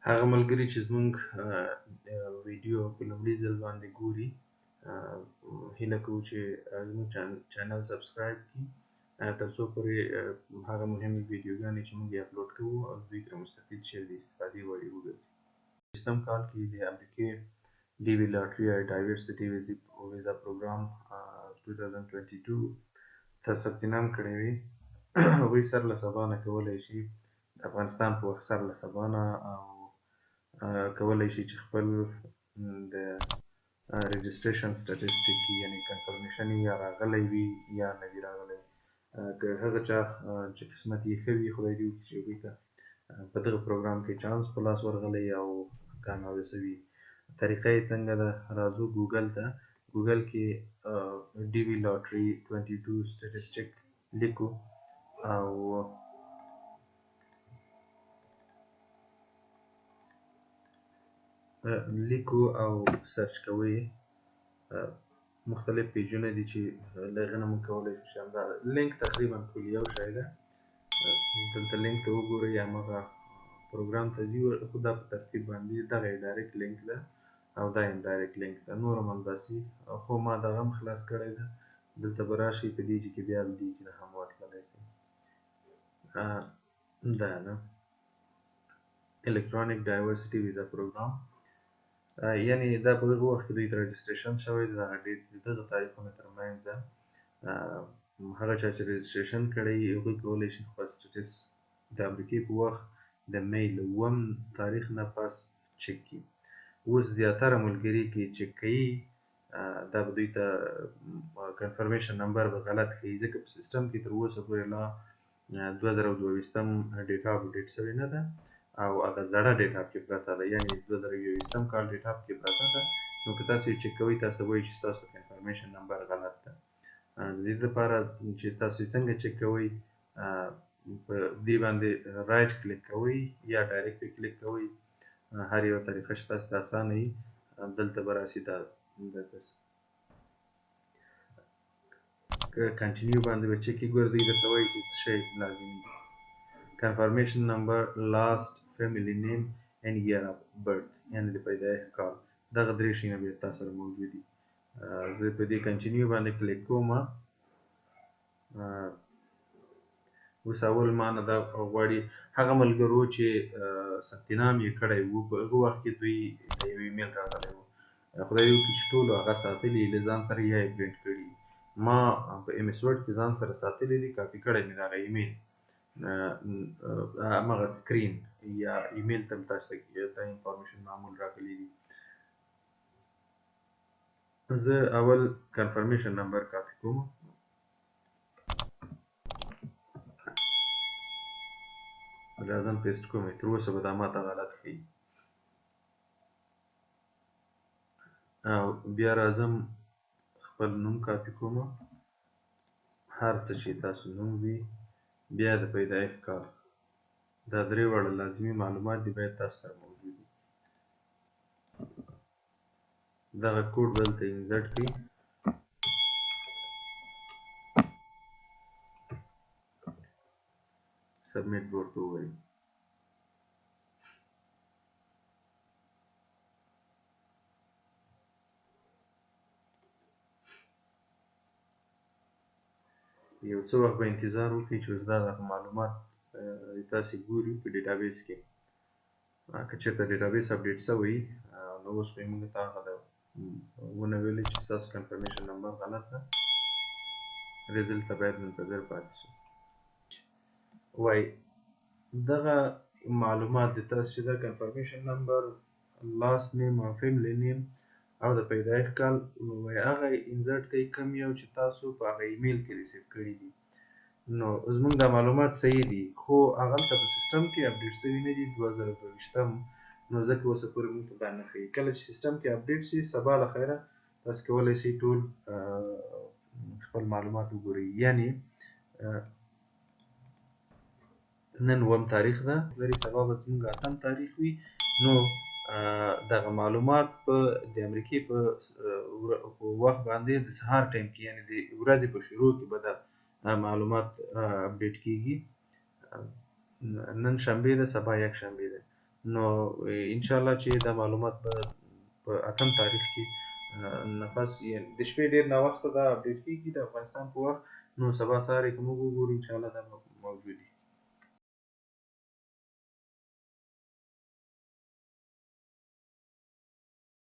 هغه ملګري چې زموږ ویډیو په لومړي ځل باندې ګوري هیله کوو چې زموږ چینل سبسکرایب کړي تر څو پورې هغه مهمې ویډیوګانې چې موږ یې اپلوډ کوو او دوی ترې مستفید شي د استفادې وړ یې وګرځي. سیستم کال کې د امریکې ډي وي لاټري ډایورسټي ویزا پروګرام 2022 ته ثبت نام کړی وي هغوی سر له سبا نه کولی شي د افغانستان په وخت سر له سبا نه او کولی شي چې خپل د رجسټریشن سټیټسټیک یعنې کنفرمیشن یا راغلی وي یا نه وي راغلی که هغه چا چې قسمت یې ښه وي خدای دې وکړي چې هغوی ته په دغه پروګرام کې چانس په لاس ورغلی او کامیابه شوي. طریقه یې څنګه ده؟ راځو ګوګل ته. ګوګل کې ډي وي لاټري 22 سټیټسټیک لیکو او سرچ کوئ. مختلف پیجونه دي چې له هغې نه موږ کولی شو همدا لینک تقریبا ټول یو شی ده. دلته لینک ته وګورئ هماغه پروګرام ته ځي خو دا په ترتیب باندې دغه یې ډایرکټ لینک ده او دا یې ډایرکټ لینک ده. نور هم همداسې خو ما دغه هم خلاص کړی ده. دلته به راشئ په دې کې بیا دې چې هم ورتللی شئ. دا ده الکترونیک ډایورسټي ویزا پروګرام یعنې دا په دغه وخت کې دوی ته رجسټریشن شوی د دغه تاریخونو ترمنځ هغه چا چې رجسټریشن کړی هغوی کولی شي خپل سټیټس د امریکې په وخت د می له اووم تاریخ نه پس چک کړي. اوس زیاتره ملګري کې چک کوي دا به دوی ته کنفرمیشن نمبر به غلط ښیي ځکه په سیسټم کې تر اوسه پورې لا 2022 ډیټا اپډیټ شوې نه ده او هغه زړه ډیټا کې پرته ده یعنې 2021 کال ډیټا کې پرته ده. نو که تاسو یې چک کوئ تاسو وایي چې ستاسو کنفرمیشن نمبر غلط ده. د دې لپاره چې تاسو یې څنګه چک کوئ په دې باندې رایټ کلیک کوئ یا ډایرکټ کلیک کوئ. هر یوه طریقه چې تاسو ته اسانه وي دلته به راسي کنټینیو باندې به چک کړئ. ګوره دوی درته وایي چې څه شی لازمي دي. کنفرمیشن نمبر لاست فیملی نیم اینڈ year of birth یعنې د پیدایښت کال دغه درې شیونه باید تاسو سره موجود وي. زه په دې کنټینیو باندې کلیک کوم. اوس اول ما نه دا غواړي هغه ملګرو چې ثبت نام یې کړی و په هغه وخت کې دوی ته یو ایمیل راغلی و خدای دې وکړي چې ټولو هغه ساتلي له ځان سره یا یې پرنټ کړي. ما په ایم اس ورډ کې ځان سره ساتلی دي کاپي کړی مې د هغه ایمیل همغه سکرین یا ایمیل ته تاسو ته دا انفارمیشن معمول راغلی دي. زه اول کنفرمیشن نمبر کاپي کوم. لازم پیسټ کوم. تر اوسه به دا ماته غلط ښیي او بیا راځم خپل نوم کاپي کوم. هر څه چې تاسو نوم وي بیا د پیدایښت کال دا درې واړه لازمي معلومات دي باید تاسو سره موجود وي. دغه کوډ دلته انزرټ کړئ. سبمیټ به ورته ووایئ. یو څه وخت به انتظار وکړئ چې اوس دا معلومات تاسې ګوري په ډیټابیس کې. که چېرته ډیټابیس اپډیټ شوی نو اوس خو یې موږ ته هغه ونه ویلې چې ستاسو کنفرمیشن نمبر غلط ده. ریزلټ ته باید منتظر پاتې شو. وایي دغه معلومات د تاسو چې دا کنفرمیشن نمبر لاست نیم او فیملی نیم او د پیدایښت کال وایي هغه انزرټ کړئ کوم یو چې تاسو په هغه ایمیل کې ریسیو کړي دي. نو زموږ دا معلومات صحیح دي خو هغلته په سیسټم کې اپډیټ شوي نه دي 2022 نو ځکه اوسه پورې موږ ته دا نه ښیي. کله چې سیسټم کې اپډیټ شي سبا له خیره تاسو کولی شئ ټول خپل معلومات وګورئ. یعنې نن اووم تاریخ ده سبا به زموږ اتم تاریخ وي. نو دغه معلومات په د امریکې په وخت باندې د سهار ټایم کې یعنې د ورځې په شروع کې به دا معلومات اپډیټ کیږي. نن شنبې ده سبا یک شنبې ده. نو ان شاء الله چې دا معلومات به په 8 تاریخ کې نفس یې د شپې ډیر ناوخته دا اپډیټ کیږي د افغانستان په وخت. نو سبا سهار کې موږ وګورو ان شاء الله دا به موجود وي.